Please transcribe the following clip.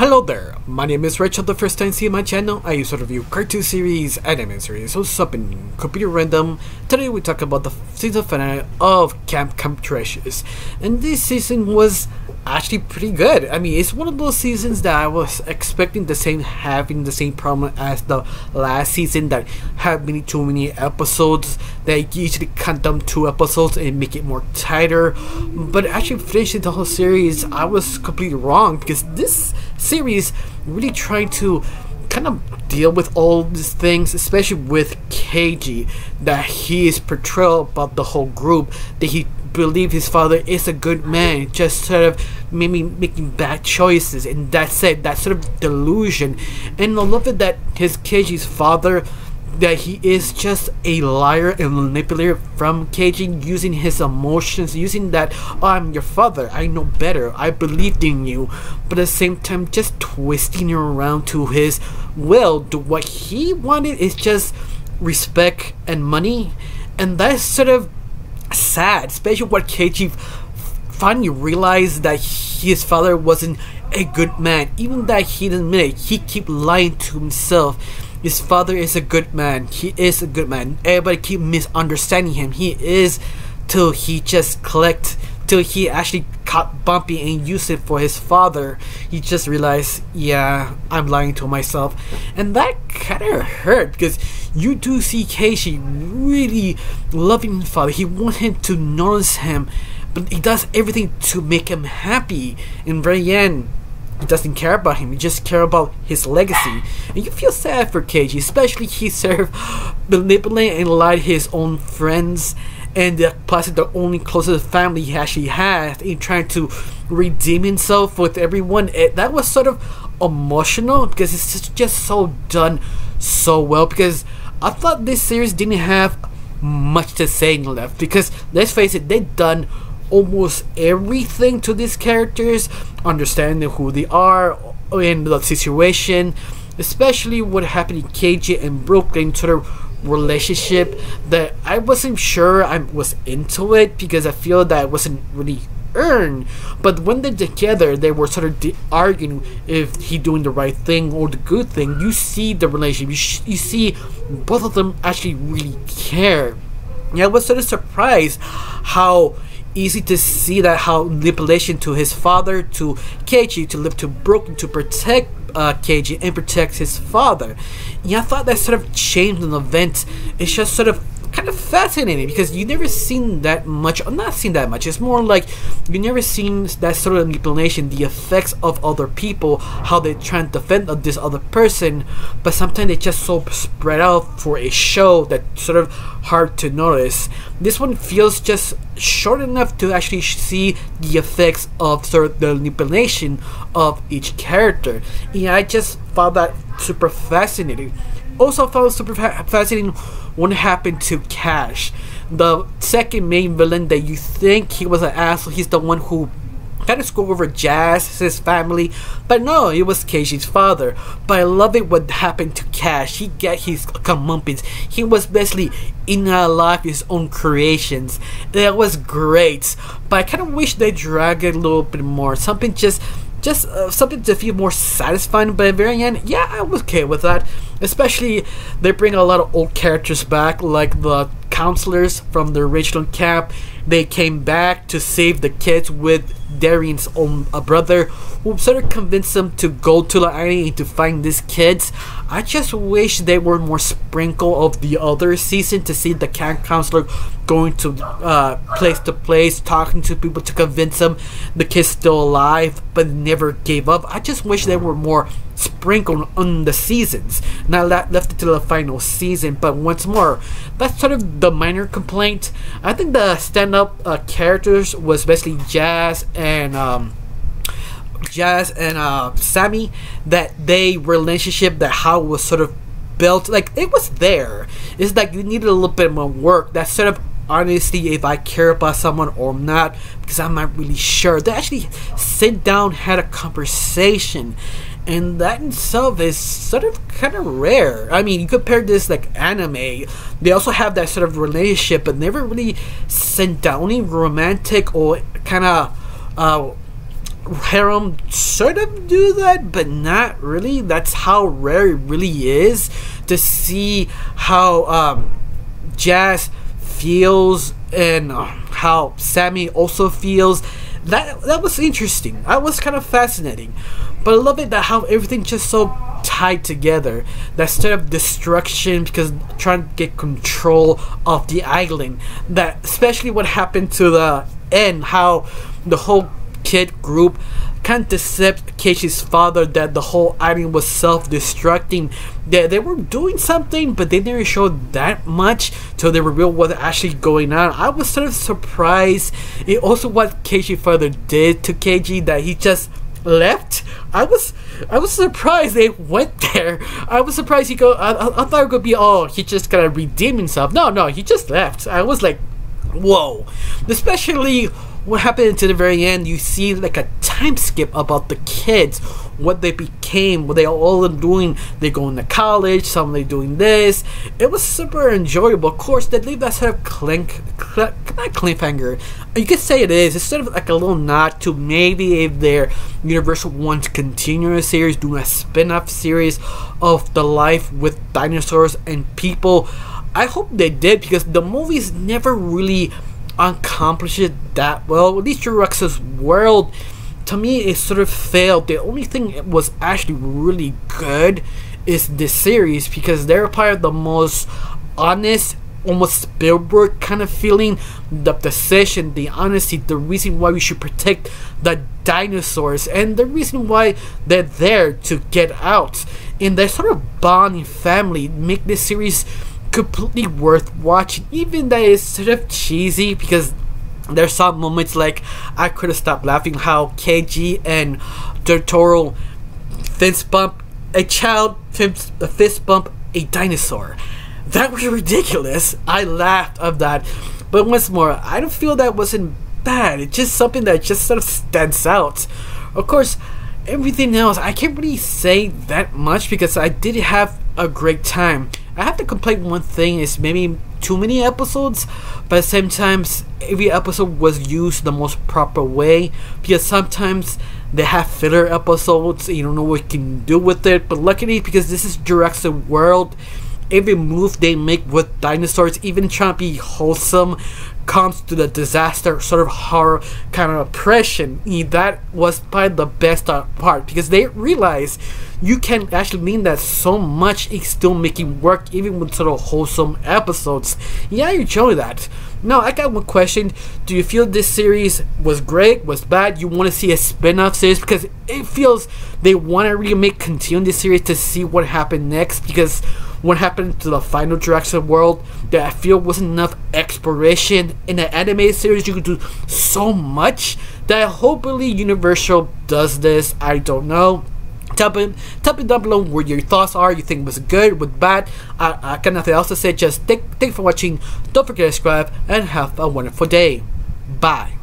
Hello there, my name is Rachel. The first time seeing my channel, I used to review cartoon series, anime series, so up in Computer Random. Today we talk about the season finale of Camp Cretaceous, and this season was actually pretty good. I mean, it's one of those seasons that I was expecting having the same problem as the last season, that had too many episodes. They usually cut down 2 episodes and make it more tighter, but actually finishing the whole series, I was completely wrong, because this series really tried to kind of deal with all these things, especially with KG, that he is portrayal about the whole group, that he believe his father is a good man, just sort of maybe making bad choices, and that's it, that sort of delusion. And I love it that his KG's father, that he is just a liar and manipulator from KG, using his emotions, using that, oh, I'm your father, I know better, I believed in you, but at the same time just twisting you around to his will. What he wanted is just respect and money, and that's sort of sad, especially when KG finally realized that his father wasn't a good man. Even that he didn't admit it, he keep lying to himself. His father is a good man. He is a good man. Everybody keep misunderstanding him. He is, till he just collect, till he actually caught Bumpy and used it for his father. He just realized, yeah, I'm lying to myself, and that kind of hurt, because you do see Casey really loving his father. He wants him to notice him, but he does everything to make him happy. In the very end, he doesn't care about him, he just cares about his legacy. And you feel sad for KG, especially he served, manipulate and lied to his own friends, and plus the only closest family he actually has, in trying to redeem himself with everyone. That was sort of emotional, because it's just so done so well, because I thought this series didn't have much to say left, because let's face it, they've done almost everything to these characters, understanding who they are in the situation, especially what happened in KG and Brooklyn sort of relationship, that I wasn't sure I was into it, because I feel that it wasn't really earned. But when they're together, they were sort of arguing if he doing the right thing or the good thing. You see the relationship, you see both of them actually really care. Yeah, I was sort of surprised how easy to see that, how manipulation to his father, to KG, to live to Brooklyn, to protect KG and protect his father. Yeah, I thought that sort of changed an event. It's just sort of kind of fascinating, because you never seen that much, or not seen that much, it's more like you never seen that sort of manipulation, the effects of other people, how they try to defend this other person, but sometimes they just so spread out for a show that sort of hard to notice. This one feels just short enough to actually see the effects of sort of the manipulation of each character. Yeah, I just found that super fascinating. Also found it super fascinating what happened to Cash, the second main villain, that you think he was an asshole. He's the one who kind of screwed over Jazz, his family, but no, it was Casey's father. But I love it what happened to Cash. He got his comeuppance. He was basically in life his own creations. That was great, but I kind of wish they dragged it a little bit more. Something just something to feel more satisfying. But at the very end, yeah, I was okay with that. Especially they bring a lot of old characters back, like the counselors from the original camp. They came back to save the kids with Darian's own brother, who sort of convinced them to go to the island and to find these kids. I just wish they were more sprinkle of the other season, to see the camp counselor going to place, talking to people to convince them the kid's still alive, but never gave up. I just wish they were more sprinkled on the seasons, not left it to the final season. But once more, that's sort of the minor complaint. I think the stand-up characters was basically Jazz and Sammy, that they relationship, that how it was sort of built, like it was there. It's like you needed a little bit more work. That sort of honestly, if I care about someone or not, because I'm not really sure. They actually sit down, had a conversation, and that in itself is sort of kind of rare. I mean, you compare this like anime, they also have that sort of relationship, but never really sit down, only romantic or kind of harem sort of do that, but not really. That's how rare it really is to see how Jazz feels and how Sammy also feels. That was interesting. That was kind of fascinating. But I love it that how everything just so tied together. That instead of destruction, because trying to get control of the island, that especially what happened to the end, how the whole kid group kind of deceived Keishi's father that the whole island was self-destructing. They were doing something, but they didn't show that much till they revealed what actually going on. I was sort of surprised. It also what Keishi's father did to Keiji, that he just left. I was surprised they went there. I was surprised he go. I thought it would be, oh, he just gonna redeem himself. No, he just left. I was like, whoa. Especially what happened to the very end. You see like a time skip about the kids, what they became, what they all are doing. They going to college, some they doing this. It was super enjoyable. Of course, they leave that sort of not cliffhanger. You could say it is. It's sort of like a little nod to maybe if their Universal wants to continue a series, doing a spin-off series of the life with dinosaurs and people. I hope they did, because the movies never really accomplished it that well. At least Jurassic's World, to me, it sort of failed. The only thing that was actually really good is this series, because they're part of the most honest, almost Spielberg kind of feeling. The decision, the honesty, the reason why we should protect the dinosaurs, and the reason why they're there to get out. And their sort of bonding family make this series completely worth watching, even that it's sort of cheesy, because there's some moments like I could have stopped laughing how Keiji and Totoro fist bump a child, fist bump a dinosaur. That was ridiculous. I laughed of that. But once more, I don't feel that wasn't bad. It's just something that just sort of stands out. Of course, everything else I can't really say that much, because I did have a great time. I have to complain one thing is maybe too many episodes, but at the same time every episode was used the most proper way, because sometimes they have filler episodes and you don't know what you can do with it. But luckily, because this is Jurassic World, every move they make with dinosaurs, even trying to be wholesome, comes to the disaster sort of horror kind of oppression. That was probably the best part, because they realize you can actually mean that so much, it's still making work even with sort of wholesome episodes. Yeah, I enjoy that. Now, I got one question. Do you feel this series was great, was bad? You want to see a spin-off series? Because it feels they want to really continue this series to see what happened next, because what happened to the final Jurassic World, that I feel wasn't enough exploration. In an animated series, you could do so much that hopefully Universal does this. I don't know. Tell me down below what your thoughts are. You think it was good, was bad. I got nothing else to say. Just thank you for watching. Don't forget to subscribe and have a wonderful day. Bye.